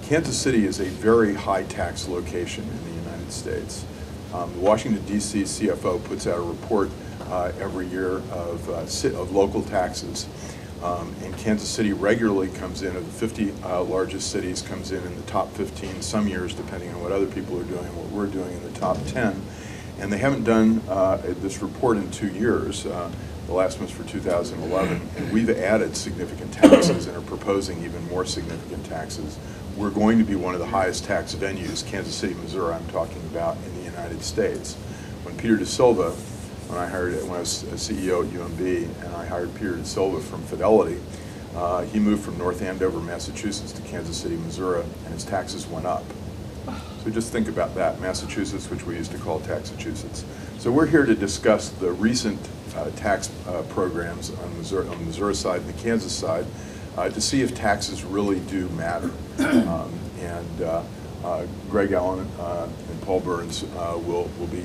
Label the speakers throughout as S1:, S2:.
S1: Kansas City is a very high tax location in the United States. The Washington, D.C. CFO puts out a report every year of local taxes. And Kansas City regularly comes in, of the 50 largest cities, comes in the top 15, some years depending on what other people are doing, what we're doing, in the top 10. And they haven't done this report in 2 years. The last one's for 2011, and we've added significant taxes and are proposing even more significant taxes. We're going to be one of the highest tax venues, Kansas City, Missouri, I'm talking about, in the United States. When Peter De Silva, when I was CEO at UMB, and I hired Peter De Silva from Fidelity, he moved from North Andover, Massachusetts to Kansas City, Missouri, and his taxes went up. So just think about that, Massachusetts, which we used to call Taxachusetts. So we're here to discuss the recent tax programs on the Missouri side and the Kansas side to see if taxes really do matter. Greg Allen and Paul Burns will be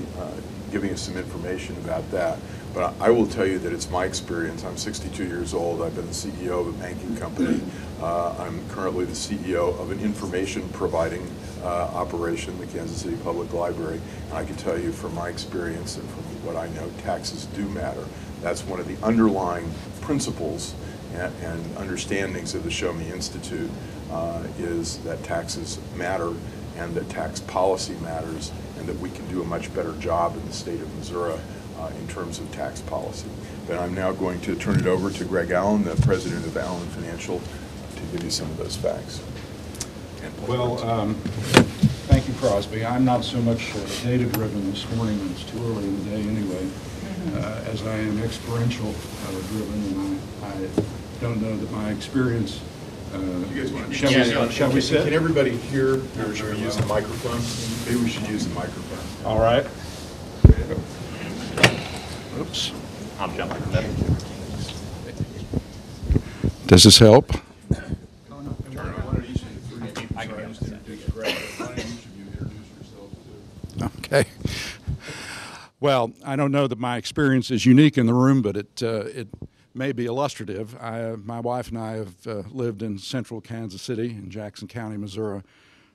S1: giving us some information about that. But I will tell you that it's my experience. I'm 62 years old. I've been the CEO of a banking company. I'm currently the CEO of an information providing operation, the Kansas City Public Library. And I can tell you from my experience and from what I know, taxes do matter. That's one of the underlying principles and understandings of the Show Me Institute is that taxes matter and that tax policy matters and that we can do a much better job in the state of Missouri in terms of tax policy. But I'm now going to turn it over to Greg Allen, the president of Allen Financial, to give you some of those facts.
S2: Well, thank you, Crosby. I'm not so much data-driven this morning, it's too early in the day anyway, as I am experiential driven, and I don't know that my experience.
S1: You guys want to
S2: shall we sit?
S1: Can everybody hear, or should we use the microphone? Maybe we should use the microphone.
S2: All right. Oops.
S3: I'm jumping in the middle.
S2: Does this help? Okay. Well, I don't know that my experience is unique in the room, but it may be illustrative. My wife and I have lived in central Kansas City in Jackson County, Missouri,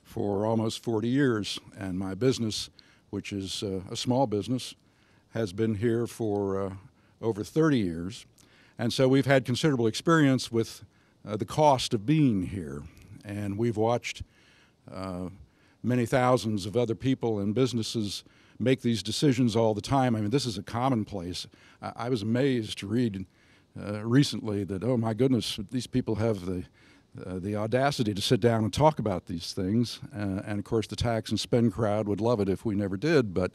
S2: for almost 40 years, and my business, which is a small business, has been here for over 30 years. And so we've had considerable experience with the cost of being here. And we've watched many thousands of other people and businesses make these decisions all the time. I mean, this is a commonplace. I was amazed to read recently that, oh my goodness, these people have the audacity to sit down and talk about these things. And of course, the tax and spend crowd would love it if we never did. But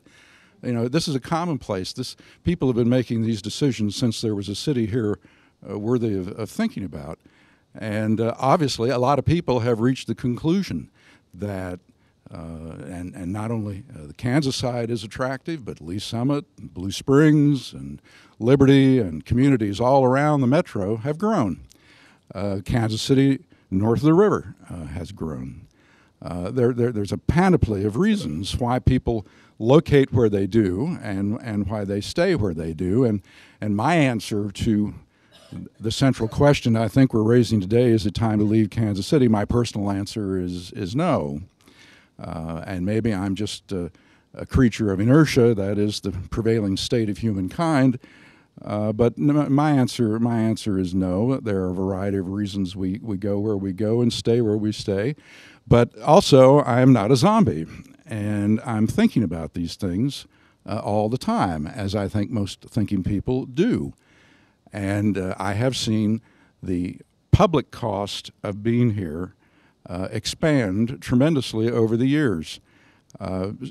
S2: you know, this is a commonplace. People have been making these decisions since there was a city here worthy of thinking about. And obviously, a lot of people have reached the conclusion that, and not only the Kansas side is attractive, but Lee Summit, Blue Springs, and Liberty, and communities all around the metro have grown. Kansas City, north of the river, has grown. There's a panoply of reasons why people locate where they do and why they stay where they do. And my answer to the central question I think we're raising today, is it time to leave Kansas City? My personal answer is no. And maybe I'm just a creature of inertia, that is the prevailing state of humankind. But my answer is no. There are a variety of reasons we go where we go and stay where we stay. But also, I am not a zombie, and I'm thinking about these things all the time, as I think most thinking people do. And I have seen the public cost of being here expand tremendously over the years.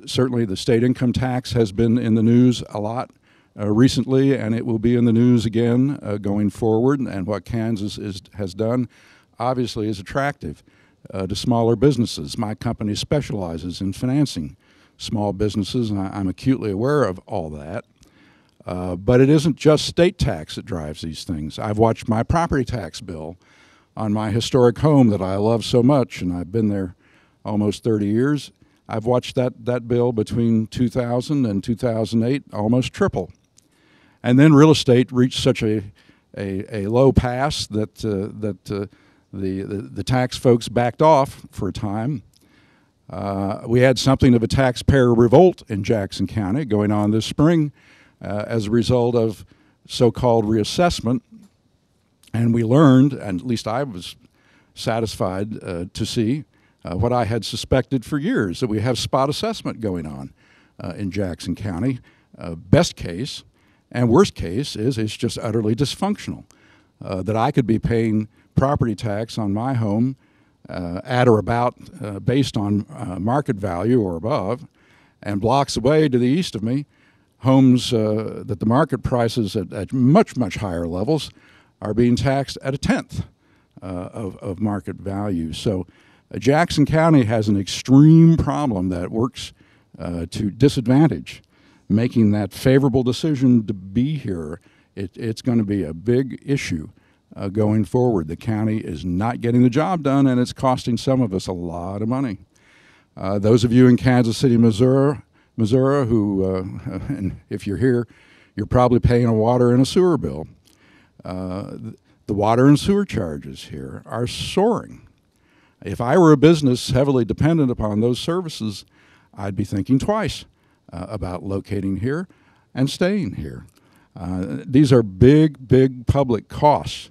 S2: Certainly the state income tax has been in the news a lot recently, and it will be in the news again going forward. And what Kansas has done obviously is attractive to smaller businesses. My company specializes in financing small businesses, and I'm acutely aware of all that. But it isn't just state tax that drives these things. I've watched my property tax bill on my historic home that I love so much, and I've been there almost 30 years. I've watched that bill between 2000 and 2008 almost triple. And then real estate reached such a low pass that The tax folks backed off for a time. We had something of a taxpayer revolt in Jackson County going on this spring as a result of so-called reassessment. And we learned, and at least I was satisfied to see what I had suspected for years, that we have spot assessment going on in Jackson County. Best case and worst case is it's just utterly dysfunctional. That I could be paying property tax on my home at or about based on market value or above, and blocks away to the east of me, homes that the market prices at much, much higher levels are being taxed at a tenth of market value. So Jackson County has an extreme problem that works to disadvantage making that favorable decision to be here. It's going to be a big issue going forward. The county is not getting the job done, and it's costing some of us a lot of money. Those of you in Kansas City, Missouri, who, and if you're here, you're probably paying a water and a sewer bill. The water and sewer charges here are soaring. If I were a business heavily dependent upon those services, I'd be thinking twice about locating here and staying here. These are big, big public costs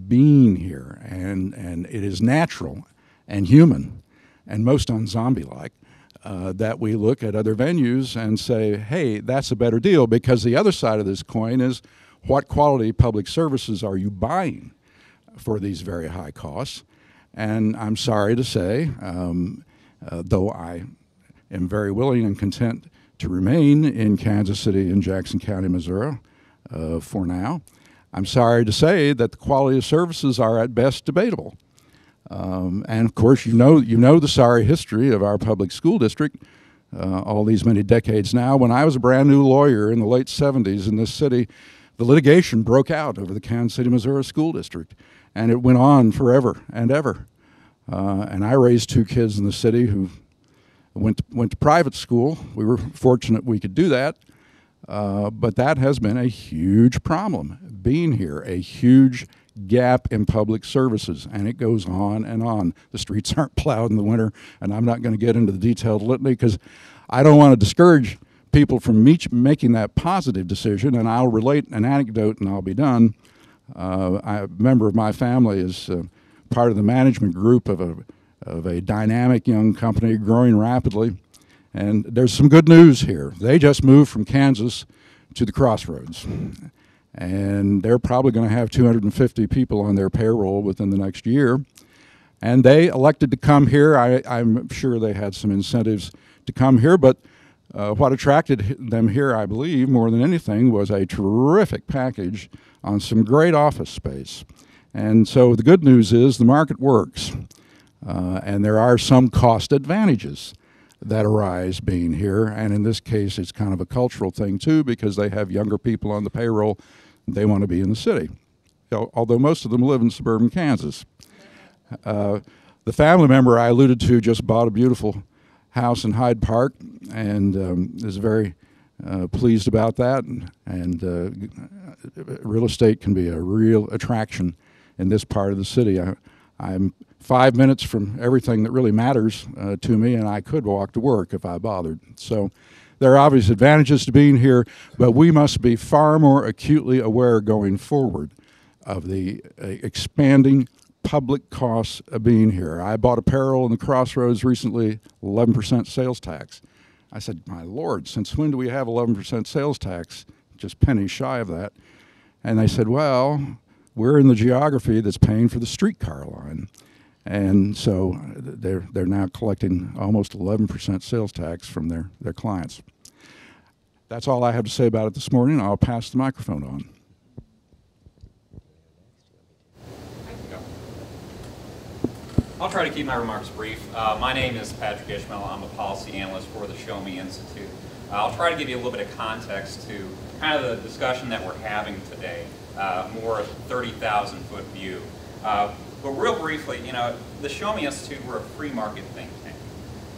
S2: being here, and it is natural and human and most unzombie-like that we look at other venues and say, hey, that's a better deal, because the other side of this coin is what quality public services are you buying for these very high costs? And I'm sorry to say, though I am very willing and content to remain in Kansas City and Jackson County, Missouri for now, I'm sorry to say that the quality of services are at best debatable. And of course, you know the sorry history of our public school district all these many decades now. When I was a brand new lawyer in the late 70s in this city, the litigation broke out over the Kansas City, Missouri school district, and it went on forever and ever. And I raised two kids in the city who went to private school. We were fortunate we could do that. But that has been a huge problem being here, a huge gap in public services, and it goes on and on. The streets aren't plowed in the winter, and I'm not going to get into the detailed litany because I don't want to discourage people from making that positive decision, and I'll relate an anecdote and I'll be done. A member of my family is part of the management group of a dynamic young company growing rapidly. And there's some good news here. They just moved from Kansas to the Crossroads. And they're probably going to have 250 people on their payroll within the next year. And they elected to come here. I'm sure they had some incentives to come here, but what attracted them here, I believe, more than anything, was a terrific package on some great office space. And so the good news is the market works. And there are some cost advantages that arise being here, and in this case it's kind of a cultural thing too, because they have younger people on the payroll. They want to be in the city, although most of them live in suburban Kansas. The family member I alluded to just bought a beautiful house in Hyde Park and is very pleased about that, and real estate can be a real attraction in this part of the city. I'm 5 minutes from everything that really matters to me, and I could walk to work if I bothered. So there are obvious advantages to being here, but we must be far more acutely aware going forward of the expanding public costs of being here. I bought apparel in the Crossroads recently, 11% sales tax. I said, my Lord, since when do we have 11% sales tax? Just pennies shy of that. And they said, well, we're in the geography that's paying for the streetcar line. And so they're now collecting almost 11% sales tax from their clients. That's all I have to say about it this morning. I'll pass the microphone on.
S3: I'll try to keep my remarks brief. My name is Patrick Ishmael. I'm a policy analyst for the Show Me Institute. I'll try to give you a little bit of context to kind of the discussion that we're having today, more 30,000-foot view. But real briefly, the Show Me Institute, we're a free market think tank.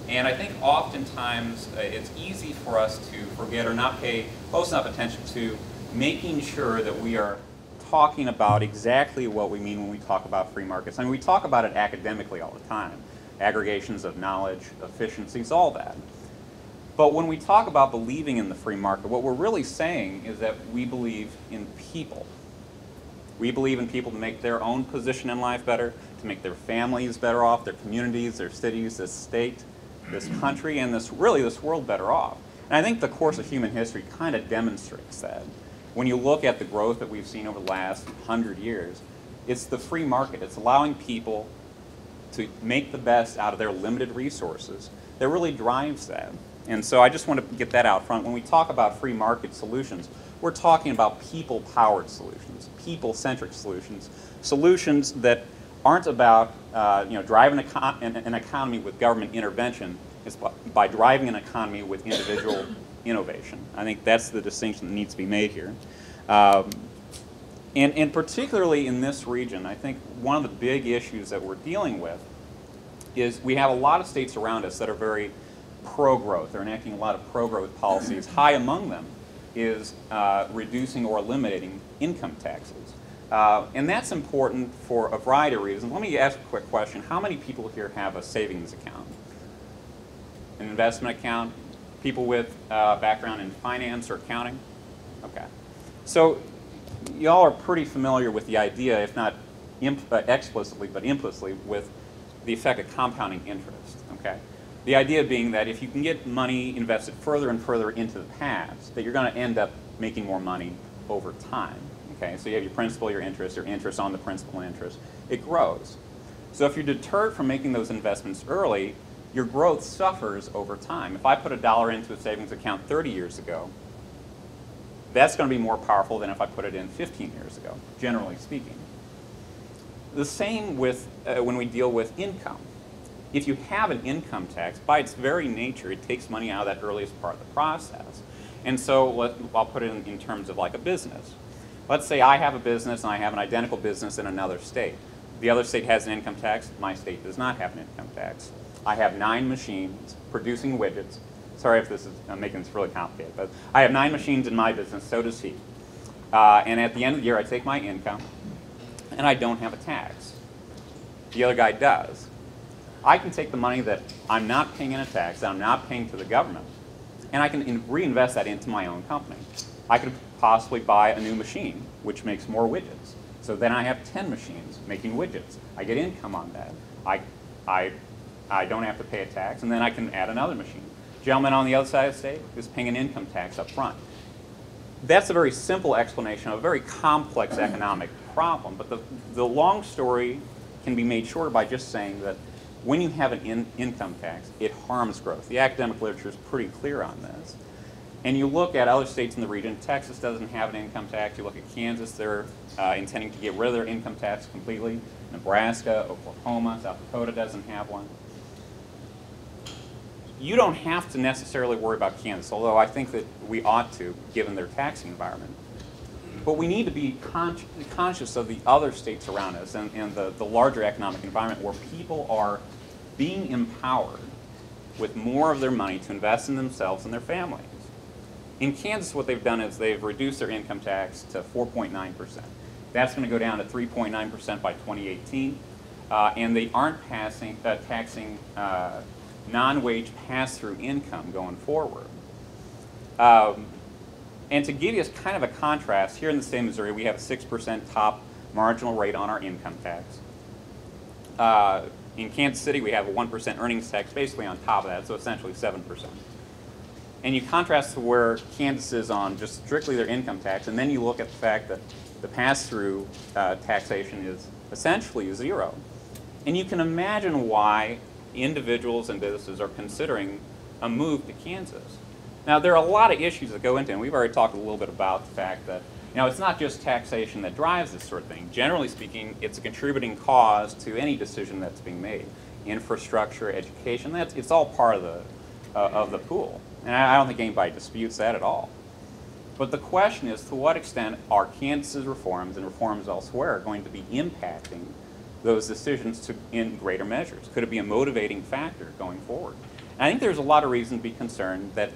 S3: And I think oftentimes it's easy for us to forget or not pay close enough attention to making sure that we are talking about exactly what we mean when we talk about free markets. I mean, we talk about it academically all the time. Aggregations of knowledge, efficiencies, all that. But when we talk about believing in the free market, what we're really saying is that we believe in people. We believe in people to make their own position in life better, to make their families better off, their communities, their cities, this state, this country, and this world better off. And I think the course of human history kind of demonstrates that. When you look at the growth that we've seen over the last 100 years, it's the free market. It's allowing people to make the best out of their limited resources that really drives that. And so I just want to get that out front. When we talk about free market solutions, we're talking about people-powered solutions, people-centric solutions, solutions that aren't about driving an economy with government intervention. It's by driving an economy with individual innovation. I think that's the distinction that needs to be made here. And particularly in this region, I think one of the big issues that we're dealing with is we have a lot of states around us that are very pro-growth. They're enacting a lot of pro-growth policies. High among them is reducing or eliminating income taxes. And that's important for a variety of reasons. Let me ask a quick question. How many people here have a savings account? An investment account? People with background in finance or accounting? Okay. So y'all are pretty familiar with the idea, if not explicitly, but implicitly, with the effect of compounding interest. Okay. The idea being that if you can get money invested further and further into the past, that you're going to end up making more money over time. Okay, so you have your principal, your interest on the principal and interest. It grows. So if you're deterred from making those investments early, your growth suffers over time. If I put $1 into a savings account 30 years ago, that's going to be more powerful than if I put it in 15 years ago, generally speaking. The same with when we deal with income. If you have an income tax, by its very nature, it takes money out of that earliest part of the process. And so I'll put it in terms of like a business. Let's say I have a business and I have an identical business in another state. The other state has an income tax. My state does not have an income tax. I have 9 machines producing widgets. Sorry if I'm making this really complicated, but I have 9 machines in my business, so does he. And at the end of the year, I take my income, and I don't have a tax. The other guy does. I can take the money that I'm not paying in a tax, that I'm not paying to the government, and I can reinvest that into my own company. I could possibly buy a new machine, which makes more widgets. So then I have 10 machines making widgets. I get income on that. I don't have to pay a tax, and then I can add another machine. Gentleman on the other side of the state is paying an income tax up front. That's a very simple explanation of a very complex economic problem, but the long story can be made shorter by just saying that when you have an income tax, it harms growth. The academic literature is pretty clear on this. And you look at other states in the region. Texas doesn't have an income tax. You look at Kansas, they're intending to get rid of their income tax completely. Nebraska, Oklahoma, South Dakota doesn't have one. You don't have to necessarily worry about Kansas, although I think that we ought to, given their taxing environment. But we need to be conscious of the other states around us and the larger economic environment where people are being empowered with more of their money to invest in themselves and their families. In Kansas, what they've done is they've reduced their income tax to 4.9%. That's going to go down to 3.9% by 2018. And they aren't taxing non-wage pass-through income going forward. And to give you kind of a contrast, here in the state of Missouri, we have a 6% top marginal rate on our income tax. In Kansas City, we have a 1% earnings tax basically on top of that, so essentially 7%. And you contrast to where Kansas is on just strictly their income tax, and then you look at the fact that the pass-through taxation is essentially 0. And you can imagine why individuals and businesses are considering a move to Kansas. Now, there are a lot of issues that go into it, and we've already talked a little bit about the fact that it's not just taxation that drives this sort of thing. Generally speaking, it's a contributing cause to any decision that's being made. Infrastructure, education, it's all part of the pool. And I don't think anybody disputes that at all. But the question is, to what extent are Kansas's reforms and reforms elsewhere going to be impacting those decisions in greater measures? Could it be a motivating factor going forward? And I think there's a lot of reason to be concerned that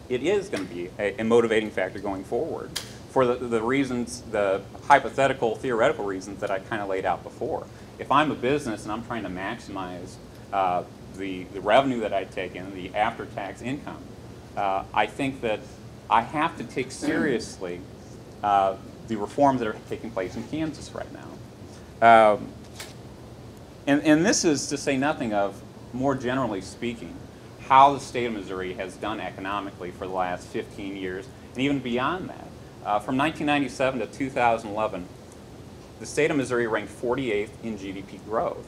S3: it is going to be a motivating factor going forward for the reasons, the hypothetical, theoretical reasons that I kind of laid out before. If I'm a business and I'm trying to maximize the revenue that I take in, the after-tax income, I think that I have to take seriously the reforms that are taking place in Kansas right now. And this is to say nothing of, more generally speaking, how the state of Missouri has done economically for the last 15 years, and even beyond that. From 1997 to 2011, the state of Missouri ranked 48th in GDP growth.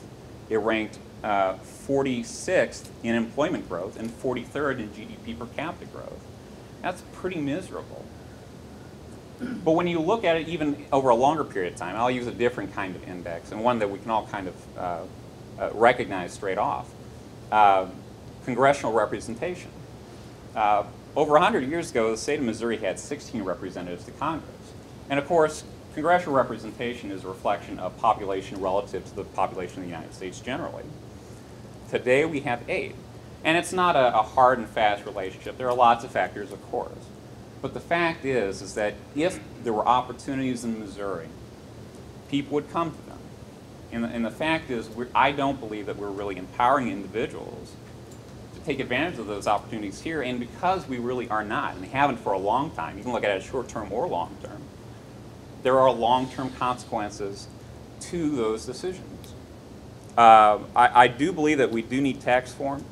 S3: It ranked 46th in employment growth and 43rd in GDP per capita growth. That's pretty miserable. But when you look at it even over a longer period of time, I'll use a different kind of index, and one that we can all kind of recognize straight off. Congressional representation. Over 100 years ago, the state of Missouri had 16 representatives to Congress. And of course, congressional representation is a reflection of population relative to the population of the United States generally. Today we have 8. And it's not a hard and fast relationship. There are lots of factors, of course. But the fact is that if there were opportunities in Missouri, people would come to them. And the fact is, I don't believe that we're really empowering individuals to take advantage of those opportunities here. And because we really are not, and haven't for a long time, you can look at it short-term or long-term, there are long-term consequences to those decisions. I do believe that we do need tax reform.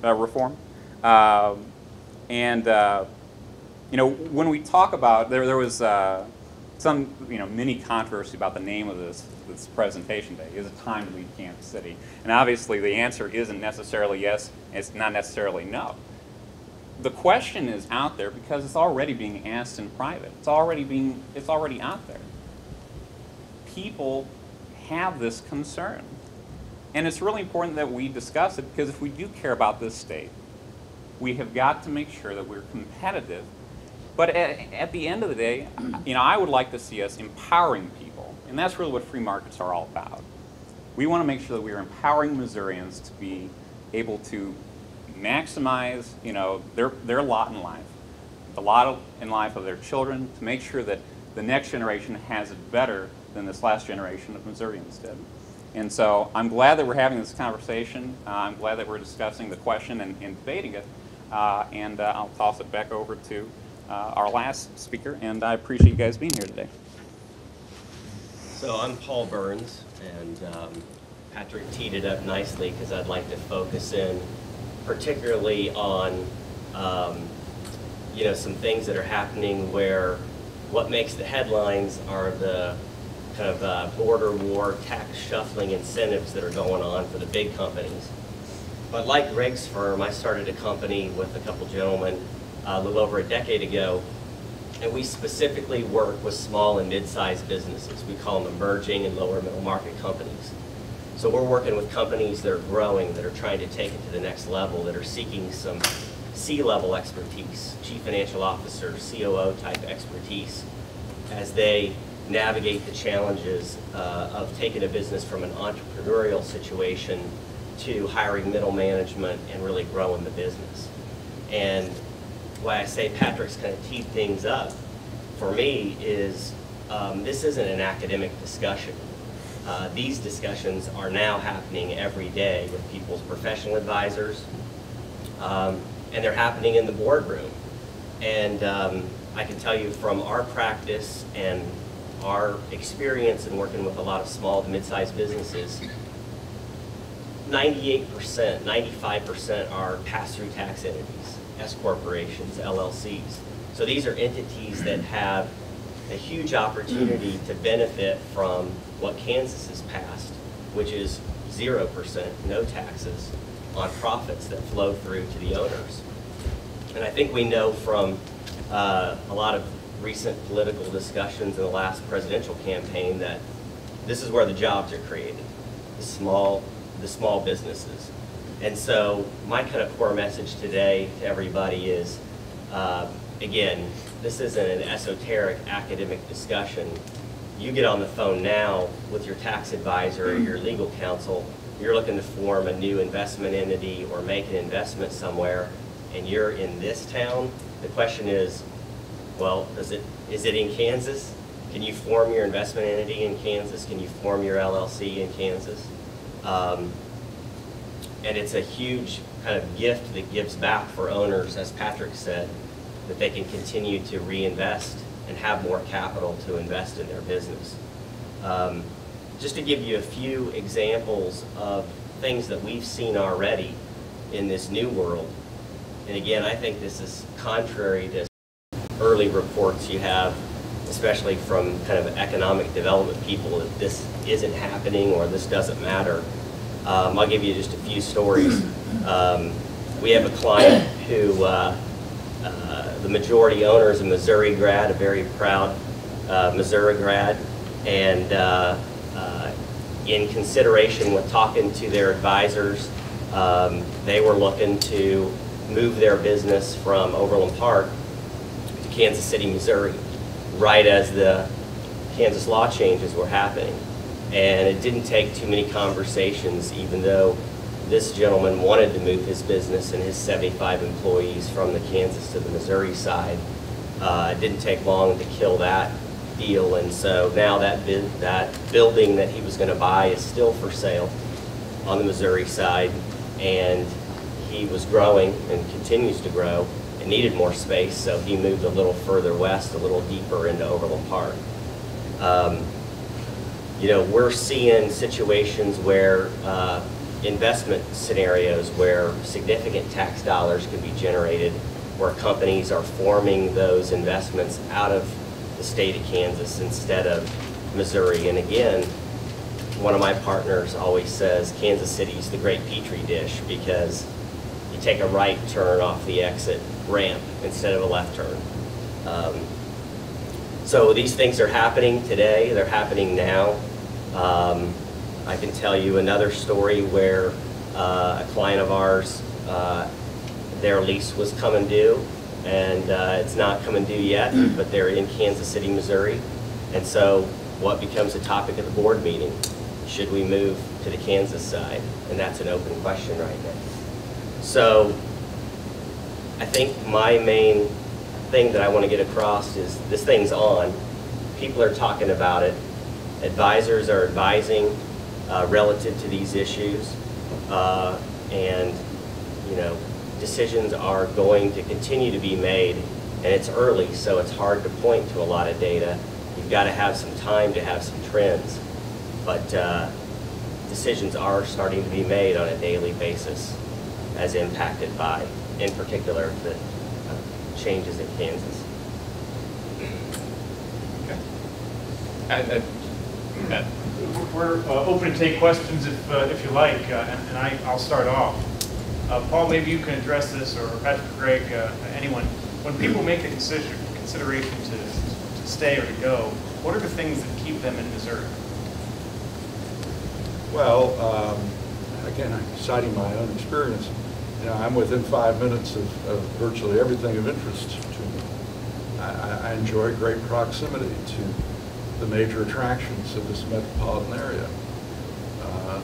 S3: You know, when we talk about, there was some mini controversy about the name of this presentation day. Is it time to leave Kansas City? And obviously the answer isn't necessarily yes, it's not necessarily no. The question is out there because it's already being asked in private. It's already out there. People have this concern. And it's really important that we discuss it, because if we do care about this state, we have got to make sure that we're competitive. But at the end of the day, I would like to see us empowering people. And that's really what free markets are all about. We want to make sure that we are empowering Missourians to be able to maximize, their lot in life, the lot in life of their children, to make sure that the next generation has it better than this last generation of Missourians did. And so I'm glad that we're having this conversation. I'm glad that we're discussing the question and debating it. I'll toss it back over to our last speaker, and I appreciate you guys being here today.
S4: So I'm Paul Burns, and Patrick teed it up nicely because I'd like to focus in particularly on some things that are happening where what makes the headlines are the kind of border war, tax shuffling incentives that are going on for the big companies. But like Greg's firm, I started a company with a couple gentlemen a little over a decade ago, and we specifically work with small and mid-sized businesses. We call them emerging and lower middle market companies. So we're working with companies that are growing, that are trying to take it to the next level, that are seeking some C-level expertise, chief financial officer, COO type expertise, as they navigate the challenges of taking a business from an entrepreneurial situation to hiring middle management and really growing the business. And why I say Patrick's kind of teed things up for me is this isn't an academic discussion. These discussions are now happening every day with people's professional advisors, and they're happening in the boardroom. And I can tell you from our practice and our experience in working with a lot of small to mid-sized businesses, 98%, 95% are pass-through tax entities, S corporations, LLCs. So these are entities that have a huge opportunity to benefit from what Kansas has passed, which is 0%, no taxes on profits that flow through to the owners. And I think we know from a lot of recent political discussions in the last presidential campaign that this is where the jobs are created, the small businesses. And so my kind of core message today to everybody is, again, this isn't an esoteric academic discussion. You get on the phone now with your tax advisor or your legal counsel, you're looking to form a new investment entity or make an investment somewhere, and you're in this town, the question is, well, is it in Kansas? Can you form your investment entity in Kansas? Can you form your LLC in Kansas? And it's a huge kind of gift that gives back for owners, as Patrick said, that they can continue to reinvest and have more capital to invest in their business. Just to give you a few examples of things that we've seen already in this new world, and again, I think this is contrary to early reports you have, especially from kind of economic development people, that this isn't happening or this doesn't matter. I'll give you just a few stories. We have a client who, the majority owner is a Missouri grad, a very proud Missouri grad, and in consideration with talking to their advisors, they were looking to move their business from Overland Park to Kansas City, Missouri, right as the Kansas law changes were happening. And it didn't take too many conversations, even though this gentleman wanted to move his business and his 75 employees from the Kansas to the Missouri side. It didn't take long to kill that deal, and so now that building that he was going to buy is still for sale on the Missouri side, and he was growing and continues to grow and needed more space, so he moved a little further west, a little deeper into Overland Park. You know, we're seeing situations where investment scenarios where significant tax dollars can be generated, where companies are forming those investments out of the state of Kansas instead of Missouri. And again, one of my partners always says Kansas City's the great petri dish, because you take a right turn off the exit ramp instead of a left turn. So these things are happening today, they're happening now. I can tell you another story where a client of ours, their lease was coming due, and it's not coming due yet, but they're in Kansas City, Missouri. And so what becomes a topic at the board meeting? Should we move to the Kansas side? And that's an open question right now. So I think my main thing that I want to get across is this thing's on. People are talking about it. Advisors are advising relative to these issues, and you know, decisions are going to continue to be made, and it's early, so it's hard to point to a lot of data. You've got to have some time to have some trends, but decisions are starting to be made on a daily basis as impacted by, in particular, the changes in Kansas.
S3: Okay.
S5: We're open to take questions if you like, and I'll start off. Paul, maybe you can address this, or Patrick, Greg, anyone. When people make a consideration to stay or to go, what are the things that keep them in Missouri?
S2: Well, again, I'm citing my own experience. You know, I'm within 5 minutes of virtually everything of interest to me. I enjoy great proximity to the major attractions of this metropolitan area.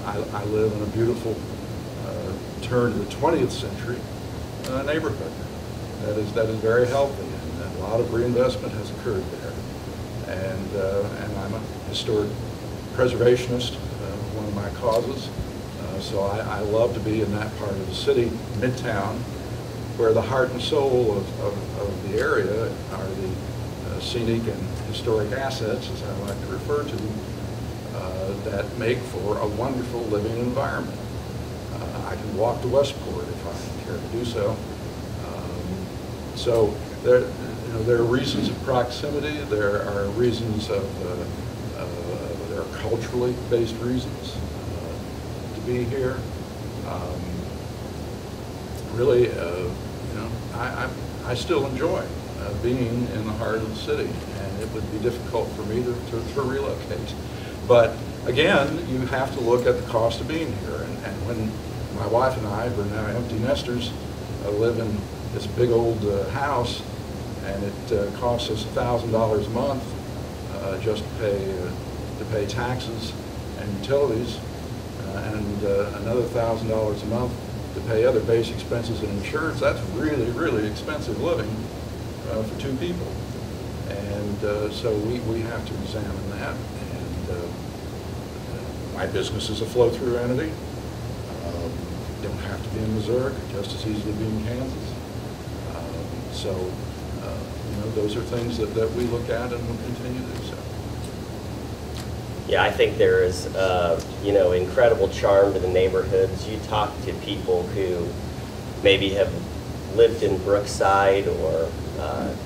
S2: I live in a beautiful turn to the 20th century neighborhood that is very healthy, and a lot of reinvestment has occurred there. And I'm a historic preservationist, one of my causes. So I love to be in that part of the city, Midtown, where the heart and soul of the area are the scenic and historic assets, as I like to refer to them, that make for a wonderful living environment. I can walk to Westport if I care to do so. So there are reasons of proximity. There are reasons there are culturally based reasons to be here. Really, I still enjoy being in the heart of the city, and it would be difficult for me to relocate. But again, you have to look at the cost of being here. And when my wife and I, who are now empty nesters, live in this big old house, and it costs us $1,000 a month just to pay taxes and utilities, and another $1,000 a month to pay other base expenses and insurance. That's really, really expensive living for two people. And so we have to examine that. And my business is a flow-through entity. Don't have to be in Missouri, just as easily be in Kansas. So, you know, those are things that we look at and will continue to do so.
S4: Yeah, I think there is, you know, incredible charm to the neighborhoods. You talk to people who maybe have lived in Brookside or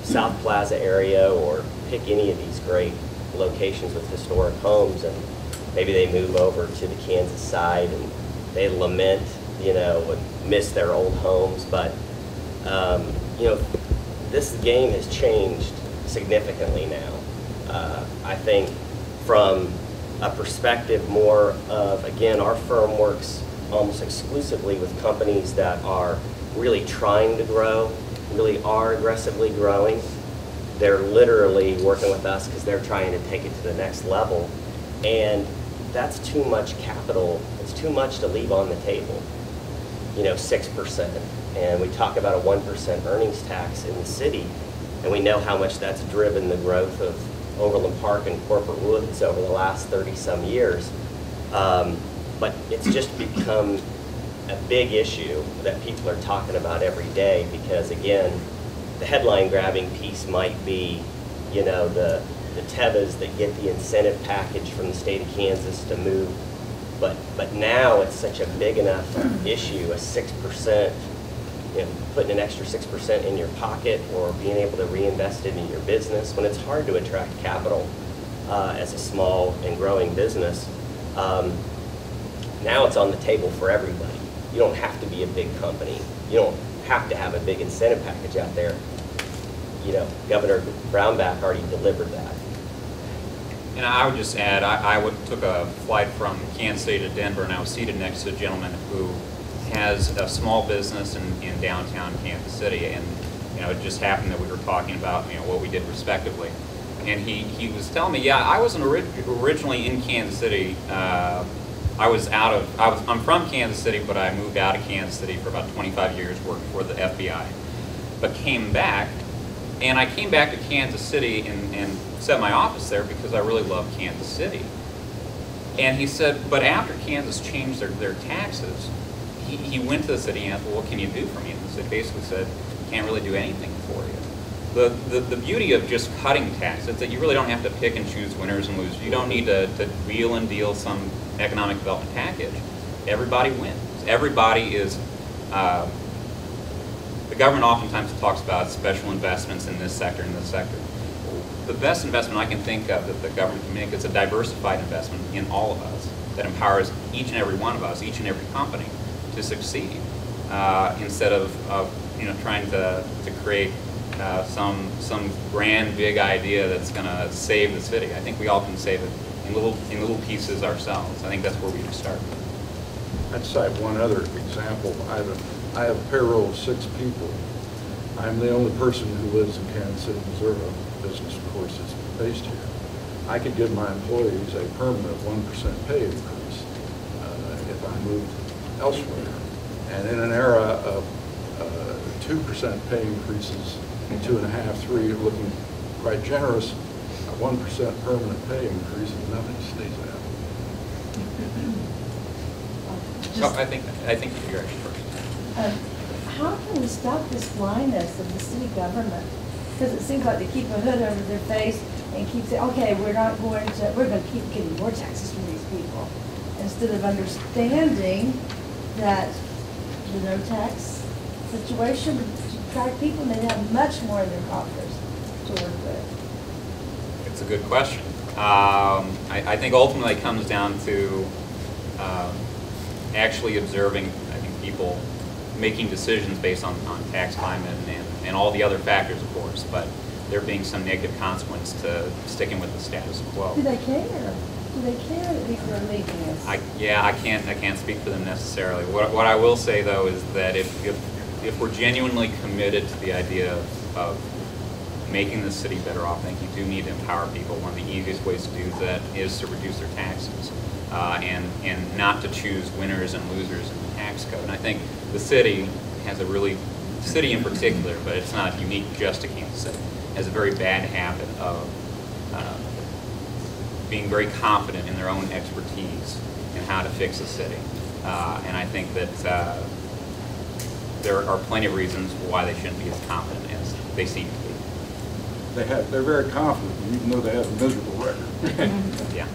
S4: South Plaza area, or pick any of these great locations with historic homes, and maybe they move over to the Kansas side and they lament, you know, and miss their old homes. But, you know, this game has changed significantly now. I think from a perspective more of, again, our firm works almost exclusively with companies that are really trying to grow, really are aggressively growing. They're literally working with us because they're trying to take it to the next level. And that's too much capital. It's too much to leave on the table. You know, 6%. And we talk about a 1% earnings tax in the city, and we know how much that's driven the growth of Overland Park and Corporate Woods over the last 30-some years. But it's just become a big issue that people are talking about every day because, again, the headline grabbing piece might be, you know, the Tevas that get the incentive package from the state of Kansas to move. But now it's such a big enough issue, a 6%, you know, putting an extra 6% in your pocket or being able to reinvest it in your business when it's hard to attract capital as a small and growing business. Now it's on the table for everybody. You don't have to be a big company. You don't have to have a big incentive package out there. You know, Governor Brownback already delivered that.
S3: And I would just add, I took a flight from Kansas City to Denver, and I was seated next to a gentleman who has a small business in downtown Kansas City, and you know, it just happened that we were talking about, you know, what we did respectively. And he was telling me, yeah, I wasn't originally in Kansas City. I'm from Kansas City, but I moved out of Kansas City for about 25 years, worked for the FBI, but came back. And I came back to Kansas City and set my office there because I really love Kansas City. And he said, but after Kansas changed their taxes, he went to the city and asked, well, what can you do for me? And the city basically said, can't really do anything for you. The beauty of just cutting taxes is that you really don't have to pick and choose winners and losers. You don't need to wheel and deal some economic development package. Everybody wins. Everybody is... the government oftentimes talks about special investments in this sector and this sector. The best investment I can think of that the government can make is a diversified investment in all of us that empowers each and every one of us, each and every company, to succeed instead of you know, trying to create some grand big idea that's going to save the city. I think we all can save it in little pieces ourselves. I think that's where we should start.
S2: I'd cite one other example. I have a payroll of 6 people. I'm the only person who lives in Kansas City, Missouri. Business, of course, is based here. I could give my employees a permanent 1% pay increase if I moved elsewhere. And in an era of 2% pay increases, 2.5%, 3%, looking quite generous, a 1% permanent pay increase is nothing to sneeze at.
S3: I think you're actually first.
S6: How can we stop this blindness of the city government? Because it seems like they keep a hood over their face and keep saying, okay, we're going to keep getting more taxes from these people, instead of understanding that the no tax situation would attract people and they'd have much more in their coffers to work with.
S3: It's a good question. I think ultimately it comes down to actually observing, I think, people making decisions based on tax climate and all the other factors, of course, but there being some negative consequence to sticking with the status quo.
S6: Do they care? Do they care that people are leaving us?
S3: I can't speak for them necessarily. What I will say, though, is that if we're genuinely committed to the idea of making the city better off, I think you do need to empower people. One of the easiest ways to do that is to reduce their taxes and not to choose winners and losers in the tax code. And I think the city has city in particular, but it's not unique just to Kansas City, has a very bad habit of being very confident in their own expertise in how to fix a city. And I think that there are plenty of reasons why they shouldn't be as confident as they seem to be.
S2: They're very confident, even though they have a miserable record.
S3: Yeah.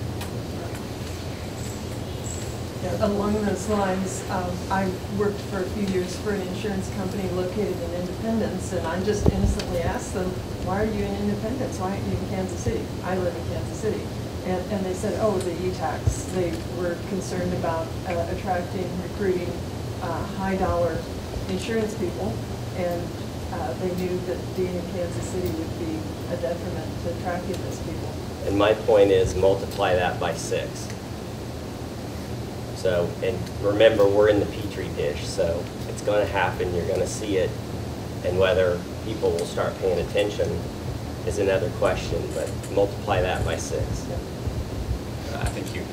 S7: Yeah, along those lines, I worked for a few years for an insurance company located in Independence, and I just innocently asked them, why are you in Independence? Why aren't you in Kansas City? I live in Kansas City. And they said, oh, the e-tax. They were concerned about attracting, recruiting high-dollar insurance people, and they knew that being in Kansas City would be a detriment to attracting those people.
S4: And my point is multiply that by 6. So, and remember, we're in the Petri dish, so it's going to happen, you're going to see it, and whether people will start paying attention is another question, but multiply that by 6.
S3: I think you.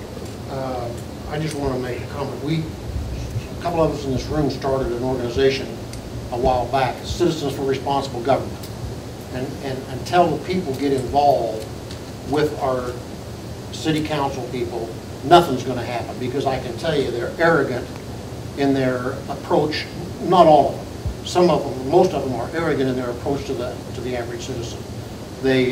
S8: I just want to make a comment. A couple of us in this room started an organization a while back, Citizens for Responsible Government. And until the people get involved with our city council people, nothing's going to happen, because I can tell you they're arrogant in their approach. Not all of them. Some of them, most of them are arrogant in their approach to the average citizen. They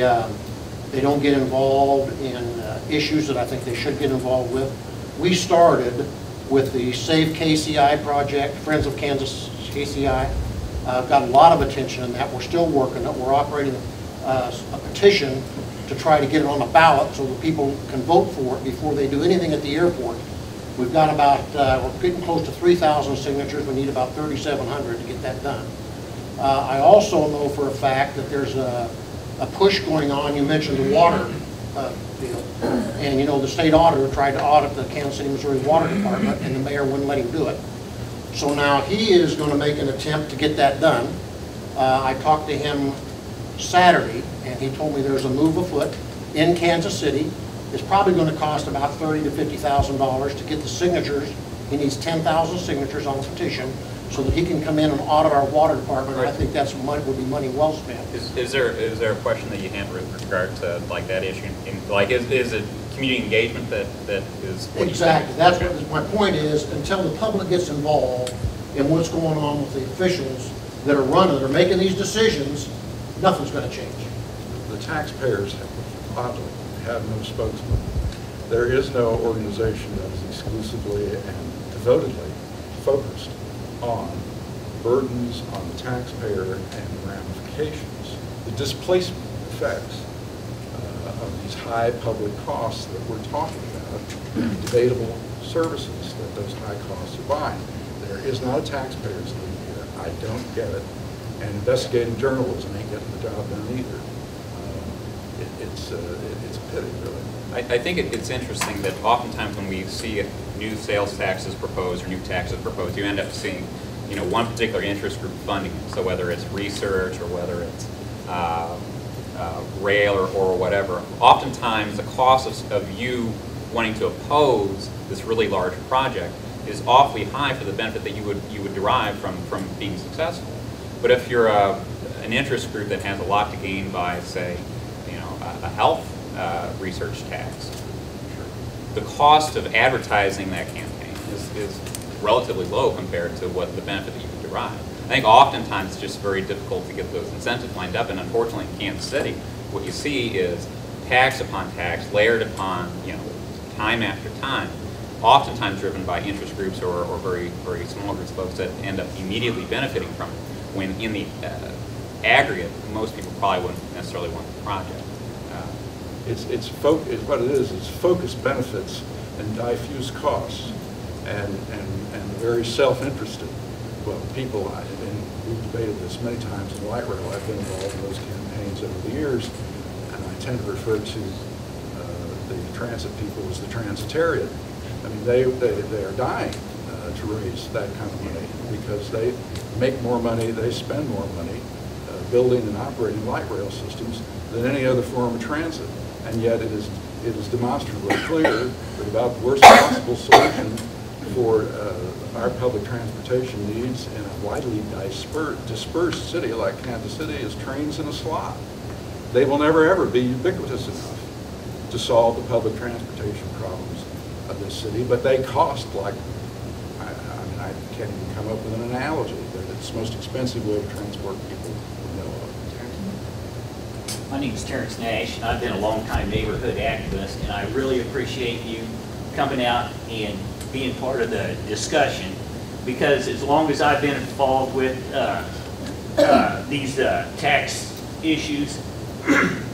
S8: don't get involved in issues that I think they should get involved with. We started with the Save KCI project, Friends of Kansas KCI. Got a lot of attention in that. We're still working it. We're operating a petition to try to get it on the ballot so that people can vote for it before they do anything at the airport. We've got about, we're getting close to 3,000 signatures. We need about 3,700 to get that done. I also know for a fact that there's a push going on. You mentioned the water deal. And you know, the state auditor tried to audit the Kansas City, Missouri Water Department, and the mayor wouldn't let him do it. So now he is going to make an attempt to get that done. I talked to him Saturday, and he told me there's a move afoot in Kansas City. It's probably going to cost about $30,000 to $50,000 to get the signatures. He needs 10,000 signatures on the petition so that he can come in and audit our water department. Right. I think that's would be money well spent.
S3: Is there a question that you have with regard to like that issue? Like, is it community engagement that is
S8: exactly? That's what my point is. Until the public gets involved in what's going on with the officials that are running, that are making these decisions, nothing's going to change.
S2: The taxpayers oddly have no spokesman. There is no organization that is exclusively and devotedly focused on burdens on the taxpayer and ramifications, the displacement effects of these high public costs that we're talking about, debatable services that those high costs are buying. There is not a taxpayer's league here. I don't get it. And investigative journalism ain't getting the job done either. It's a pity, really.
S3: I think it's interesting that oftentimes when we see new sales taxes proposed or new taxes proposed, you end up seeing, you know, one particular interest group funding it. So whether it's research or whether it's rail or whatever, oftentimes the cost of you wanting to oppose this really large project is awfully high for the benefit that you would derive from being successful. But if you're an interest group that has a lot to gain by, say, you know, a health research tax, the cost of advertising that campaign is relatively low compared to what the benefit that you would derive. I think oftentimes it's just very difficult to get those incentives lined up, and unfortunately in Kansas City, what you see is tax upon tax, layered upon, you know, time after time, oftentimes driven by interest groups or very, very small groups of folks that end up immediately benefiting from it, when in the aggregate, most people probably wouldn't necessarily want the project.
S2: What it is, it's focused benefits and diffuse costs, and very self-interested. Well, people, and we've debated this many times in light rail. I've been involved in those campaigns over the years, and I tend to refer to the transit people as the transitarian. I mean, they are dying to raise that kind of money because they make more money, they spend more money building and operating light rail systems than any other form of transit. And yet it is demonstrably clear that about the worst possible solution for our public transportation needs in a widely dispersed city like Kansas City is trains in a slot. they will never ever be ubiquitous enough to solve the public transportation problems of this city, but they cost like, I mean, I can't even come up with an analogy, that it's the most expensive way to transport people we know of.
S9: My name is Terrence Nash, and I've been a long-time neighborhood activist, and I really appreciate you coming out and being part of the discussion, because as long as I've been involved with these tax issues,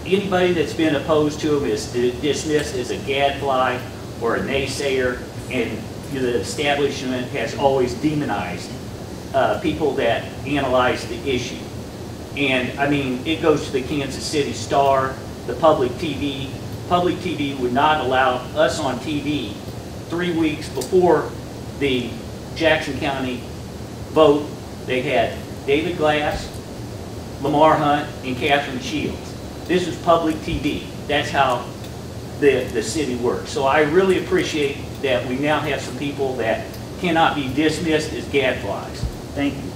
S9: anybody that's been opposed to them is dismissed as a gadfly or a naysayer, and the establishment has always demonized people that analyze the issue. And I mean, it goes to the Kansas City Star, the public TV. Public TV would not allow us on TV 3 weeks before the Jackson County vote. They had David Glass, Lamar Hunt, and Catherine Shields. This was public TV. That's how the city works. So I really appreciate that we now have some people that cannot be dismissed as gadflies. Thank you.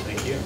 S3: Thank you.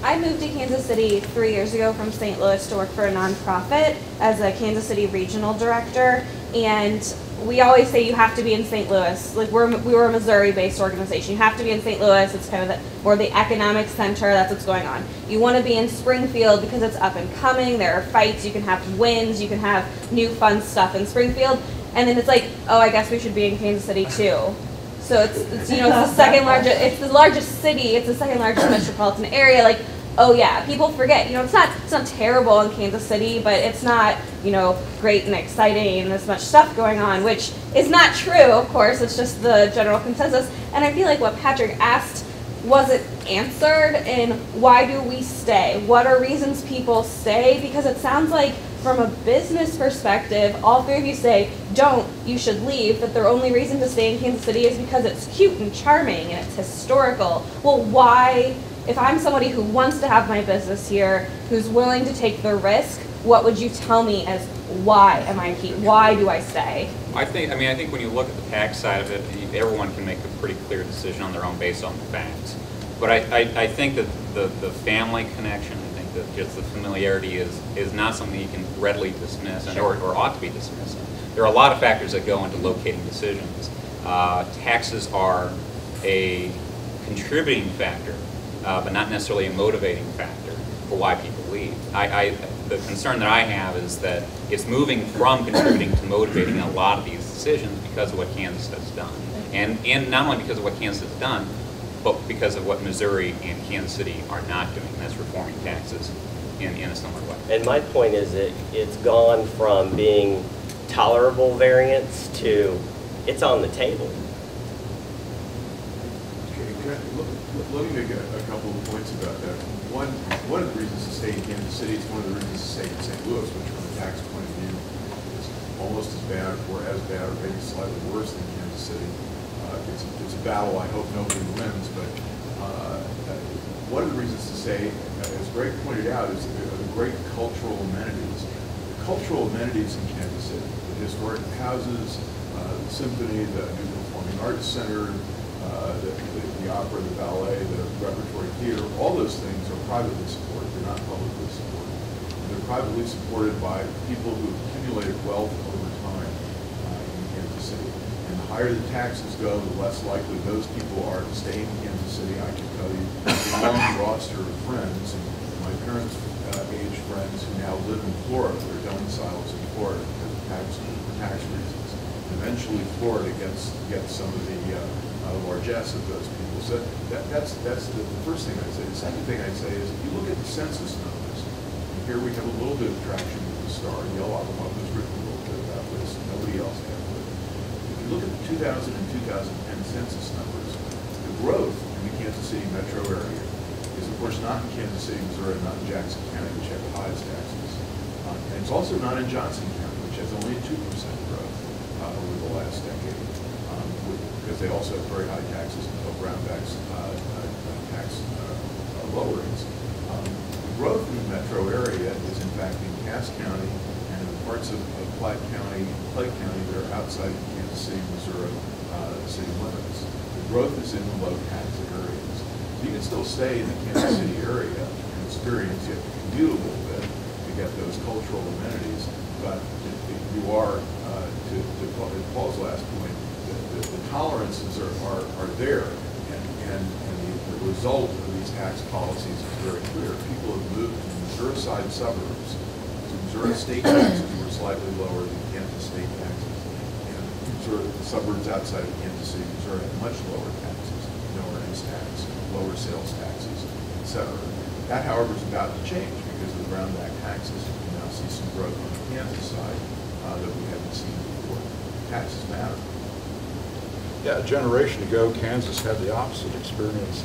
S10: I moved to Kansas City 3 years ago from St. Louis to work for a nonprofit as a Kansas City regional director, and we always say you have to be in St. Louis. Like we were a Missouri-based organization. You have to be in St. Louis. It's kind of we're the economic center. That's what's going on. You want to be in Springfield because it's up and coming. There are fights. You can have wins. You can have new fun stuff in Springfield. And then it's like, oh, I guess we should be in Kansas City too. So it's you know, it's the second largest. It's the largest city. It's the second largest metropolitan area. Like, oh yeah, people forget. You know, it's not terrible in Kansas City, but it's not, you know, great and exciting and there's much stuff going on, which is not true, of course. It's just the general consensus. And I feel like what Patrick asked wasn't answered in why do we stay? What are reasons people stay? Because it sounds like from a business perspective, all three of you say, don't, you should leave, that their only reason to stay in Kansas City is because it's cute and charming and it's historical. Well, why? If I'm somebody who wants to have my business here, who's willing to take the risk, what would you tell me as why am I here? Why do I stay?
S3: I think when you look at the tax side of it, everyone can make a pretty clear decision on their own based on the facts. But I think that the family connection, I think that just the familiarity is not something you can readily dismiss, and, or ought to be dismissed. There are a lot of factors that go into locating decisions. Taxes are a contributing factor, but not necessarily a motivating factor for why people leave. The concern that I have is that it's moving from contributing to motivating a lot of these decisions because of what Kansas has done. And not only because of what Kansas has done, but because of what Missouri and Kansas City are not doing, and that's reforming taxes in a similar way.
S4: And my point is that it's gone from being tolerable variance to it's on the table.
S1: Okay, let me make a couple of points about that. One of the reasons to stay in Kansas City is one of the reasons to stay in St. Louis, which from a tax point of view is almost as bad or maybe slightly worse than Kansas City. It's a battle I hope nobody wins, but one of the reasons to stay, as Greg pointed out, is the great cultural amenities. The cultural amenities in Kansas City, the historic houses, the symphony, the new performing arts center, the opera, the ballet, the repertory theater, all those things are privately supported. They're not publicly supported. They're privately supported by people who have accumulated wealth over time in Kansas City. And the higher the taxes go, the less likely those people are to stay in Kansas City. I can tell you a long roster of friends, and my parents' age friends who now live in Florida. Their domiciles in Florida because of tax reasons. Eventually, Florida gets some of the largesse of those people. So that's the first thing I'd say. The second thing I'd say is if you look at the census numbers, and here we have a little bit of traction with the Star. Yale Alamo has written a little bit about this. Nobody else has. If you look at the 2000 and 2010 census numbers, the growth in the Kansas City metro area is, of course, not in Kansas City, Missouri, not in Jackson County, which have the highest taxes. And it's also not in Johnson County, which has only 2% growth over the last decade, because they also have very high taxes until Brownback's tax lowerings. The growth in the metro area is, in fact, in Cass County and in the parts of Platte County and Clay County that are outside the Kansas City, Missouri city limits. The growth is in the low tax areas. So you can still stay in the Kansas City area and experience. You have to commute a little bit to get those cultural amenities, but you are, to Paul's last point, the tolerances are there, and the result of these tax policies is very clear. People have moved to Missouri-side suburbs, to Missouri state taxes were slightly lower than Kansas state taxes, and Missouri, the suburbs outside of Kansas City, Missouri have much lower taxes, no earnings tax, lower sales taxes, etc. That, however, is about to change because of the Brown Act taxes. We now see some growth on the Kansas side that we haven't seen before. Taxes matter.
S2: Yeah, a generation ago, Kansas had the opposite experience.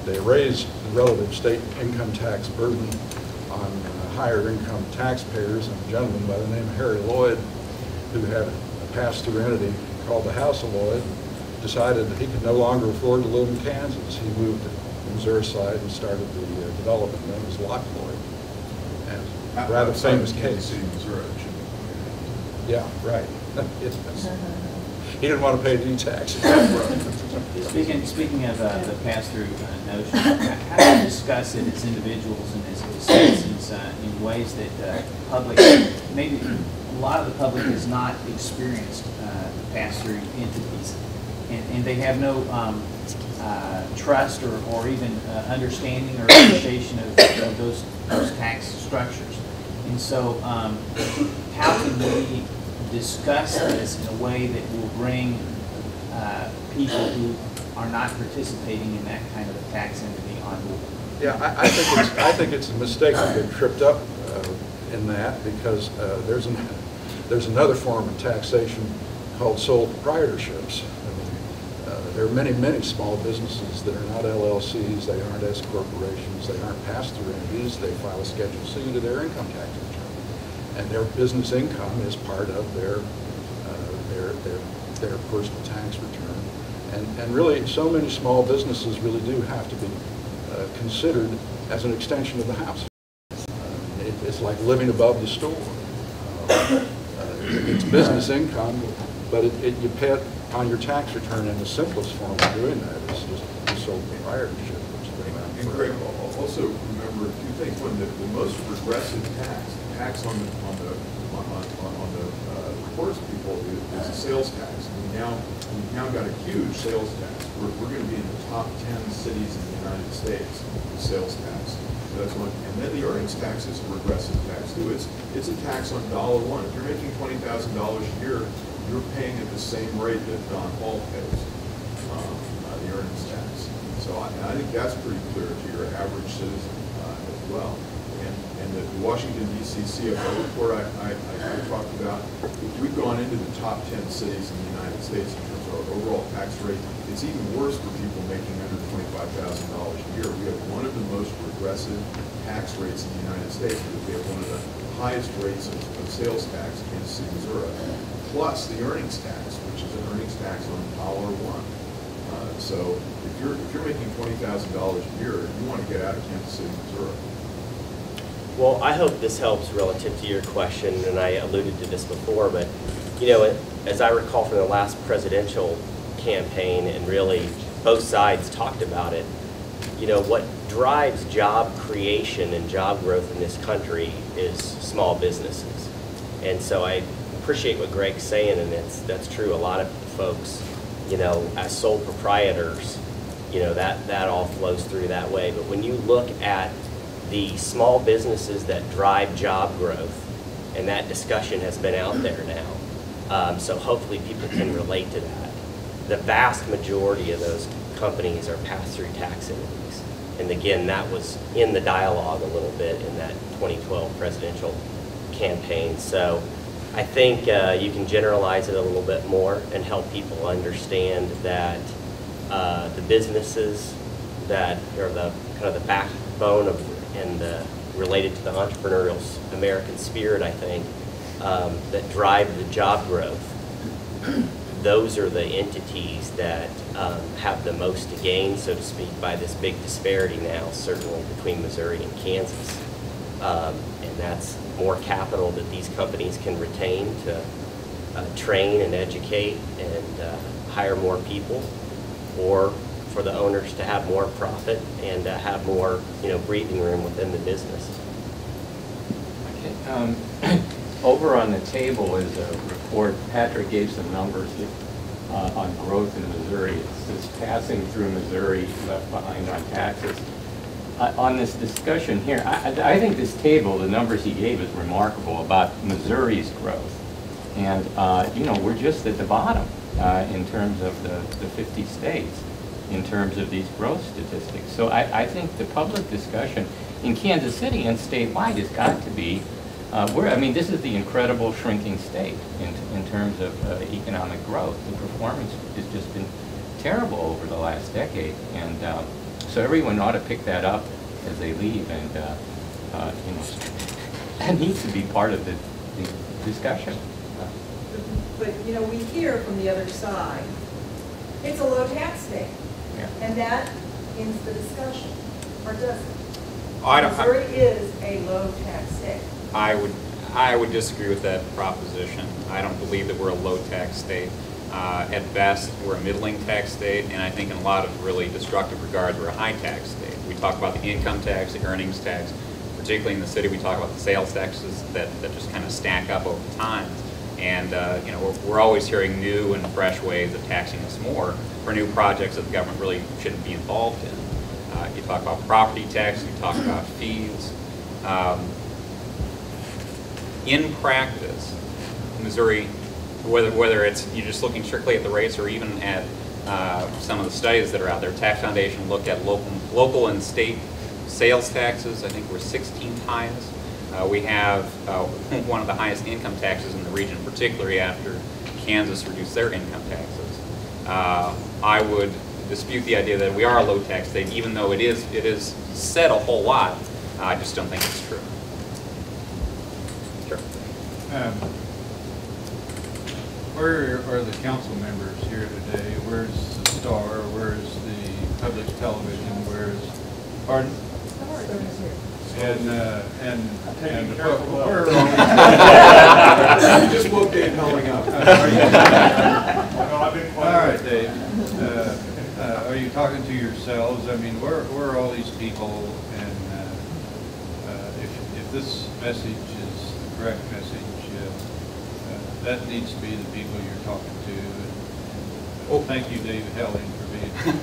S2: They raised the relative state income tax burden on higher income taxpayers, and a gentleman by the name of Harry Lloyd, who had a pass-through entity called the House of Lloyd, decided that he could no longer afford to live in Kansas. He moved to the Missouri side and started the development known as Lock Lloyd. And rather famous case.
S1: Kansas City, Missouri.
S2: Yeah, right. He didn't want to pay the taxes.
S9: Speaking of the pass-through notion, how do you discuss it as individuals and as citizens in ways that public, maybe a lot of the public has not experienced pass-through entities, and they have no trust or even understanding or appreciation of those tax structures. And so how can we discuss this in a way that will bring people who are not participating in that kind of a tax entity on board?
S2: Yeah, I think it's a mistake to get tripped up in that, because there's another form of taxation called sole proprietorships. There are many small businesses that are not LLCs, they aren't S corporations, they aren't pass-through entities. They file a Schedule C to their income tax return, and their business income is part of their personal tax return. And really, so many small businesses really do have to be considered as an extension of the house. It's like living above the store. It's business income, but you pay it on your tax return, and the simplest form of doing that is just the sole proprietorship, which has been around
S1: And
S2: forever.
S1: Greg, also remember two things. One, the most regressive tax on the poorest people is the sales tax. We've now got a huge sales tax. We're going to be in the top 10 cities in the United States with sales tax. So that's one. And then the earnings tax is a regressive tax too. It's a tax on $1. If you're making $20,000 a year, you're paying at the same rate that Don Hall pays the earnings tax. So I think that's pretty clear to your average citizen as well. And the Washington, D.C. CFO report I talked about, we've gone into the top 10 cities in the United States in terms of our overall tax rate. It's even worse for people making under $25,000 a year. We have one of the most regressive tax rates in the United States because we have one of the highest rates of sales tax in Kansas City, Missouri, plus the earnings tax, which is an earnings tax on $1. So if you're making $20,000 a year, you want to get out of Kansas City, Missouri.
S4: Well, I hope this helps relative to your question, and I alluded to this before, but as I recall from the last presidential campaign, and really both sides talked about it, what drives job creation and job growth in this country is small businesses. And so I appreciate what Greg's saying, and that's true. A lot of folks, as sole proprietors, that all flows through that way. But when you look at the small businesses that drive job growth, and that discussion has been out there now, so hopefully people can relate to that. The vast majority of those companies are pass-through tax entities. And again, that was in the dialogue a little bit in that 2012 presidential campaign. So I think you can generalize it a little bit more and help people understand that the businesses that are the kind of the backbone of and related to the entrepreneurial American spirit, I think, that drive the job growth. Those are the entities that have the most to gain, so to speak, by this big disparity now, certainly between Missouri and Kansas. And that's more capital that these companies can retain to train and educate and hire more people, or for the owners to have more profit and have more, breathing room within the business.
S11: Over on the table is a report. Patrick gave some numbers on growth in Missouri. It says passing through Missouri, left behind on taxes. On this discussion here, I think this table, the numbers he gave, is remarkable about Missouri's growth. And, we're just at the bottom in terms of the 50 states, in terms of these growth statistics. So I think the public discussion in Kansas City and statewide has got to be, this is the incredible shrinking state in terms of economic growth. The performance has just been terrible over the last decade. And so everyone ought to pick that up as they leave, and that needs to be part of the discussion.
S7: But, we hear from the other side, it's a low tax state.
S11: Yeah.
S7: And that ends the discussion, or does it?
S3: Missouri
S7: is a low tax state.
S3: I would disagree with that proposition. I don't believe that we're a low tax state. At best, we're a middling tax state, and I think in a lot of really destructive regards, we're a high tax state. We talk about the income tax, the earnings tax, particularly in the city. We talk about the sales taxes that just kind of stack up over time. And we're always hearing new and fresh ways of taxing us more for new projects that the government really shouldn't be involved in. You talk about property tax, you talk about fees. In practice, Missouri, whether it's you're just looking strictly at the rates or even at some of the studies that are out there, Tax Foundation looked at local and state sales taxes. I think we're 16th highest. We have one of the highest income taxes in the region, particularly after Kansas reduced their income taxes. I would dispute the idea that we are a low tax state, even though it is said a whole lot. I just don't think it's true. Sure.
S12: Where are the council members here today? Where's the Star? Where's the public television? Where's, pardon? And where are all these?
S1: Just woke Dave calling up.
S12: All right, Dave. Are you talking to yourselves? I mean, where are all these people? And if this message is the correct message, that needs to be the people you're talking to. And thank you, David Helling, for being here.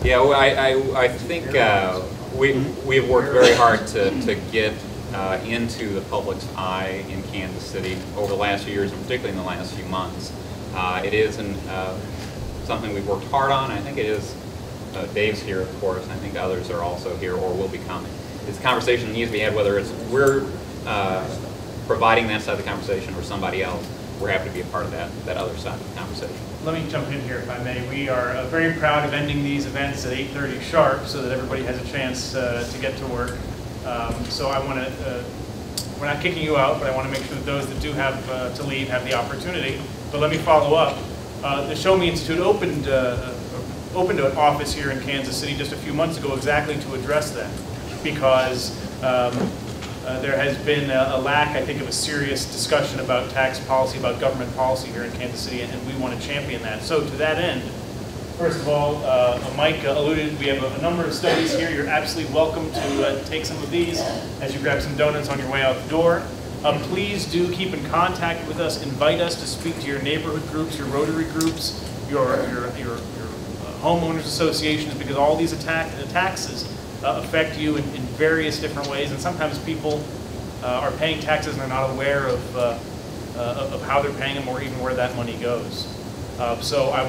S3: Yeah, well, I think we've worked very hard to get into the public's eye in Kansas City over the last few years, and particularly in the last few months. It is something we've worked hard on. I think it is, Dave's here, of course, and I think others are also here or will be coming. It's a conversation that needs to be had, whether it's we're providing that side of the conversation or somebody else. We're happy to be a part of that other side of the conversation.
S5: Let me jump in here, if I may. We are very proud of ending these events at 8:30 sharp so that everybody has a chance to get to work. So I want to, we're not kicking you out, but I want to make sure that those that do have to leave have the opportunity. But let me follow up. The Show Me Institute opened an office here in Kansas City just a few months ago exactly to address that, because there has been a lack, I think, of a serious discussion about tax policy, about government policy here in Kansas City, and we want to champion that. So to that end, first of all, Mike alluded, we have a number of studies here. You're absolutely welcome to take some of these as you grab some donuts on your way out the door. Please do keep in contact with us. Invite us to speak to your neighborhood groups, your Rotary groups, your homeowners associations, because all these taxes affect you in various different ways, and sometimes people are paying taxes and they're not aware of how they're paying them or even where that money goes. So I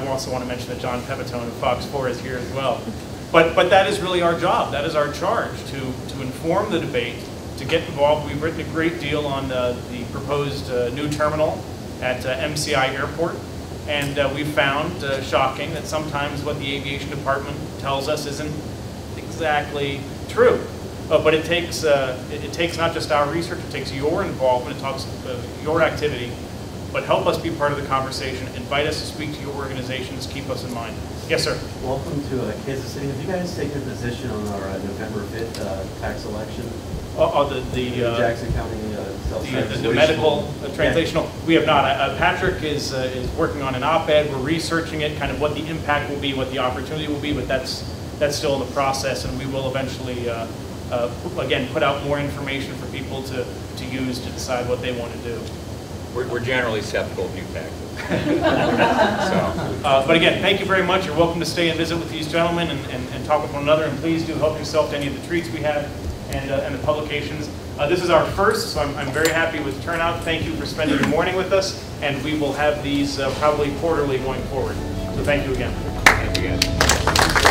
S5: also want to mention that John Pepitone of Fox 4 is here as well. But that is really our job. That is our charge, to inform the debate, to get involved. We've written a great deal on the proposed new terminal at MCI Airport, and we've found shocking that sometimes what the aviation department tells us isn't exactly true. But it takes not just our research, it takes your involvement, it takes your activity, but help us be part of the conversation, invite us to speak to your organizations, keep us in mind. Yes, sir.
S13: Welcome to Kansas City. Have you guys taken a position on our November 5th tax election?
S5: Jackson
S13: County
S5: the medical translational. We have not. Patrick is working on an op-ed. We're researching it, kind of what the impact will be, what the opportunity will be, but that's still in the process, and we will eventually, again, put out more information for people to use to decide what they want to do.
S3: We're generally skeptical of new taxes.
S5: But again, thank you very much. You're welcome to stay and visit with these gentlemen and talk with one another, and please do help yourself to any of the treats we have and the publications. This is our first, so I'm very happy with turnout. Thank you for spending the morning with us, and we will have these probably quarterly going forward. So thank you again.
S3: Thank you guys.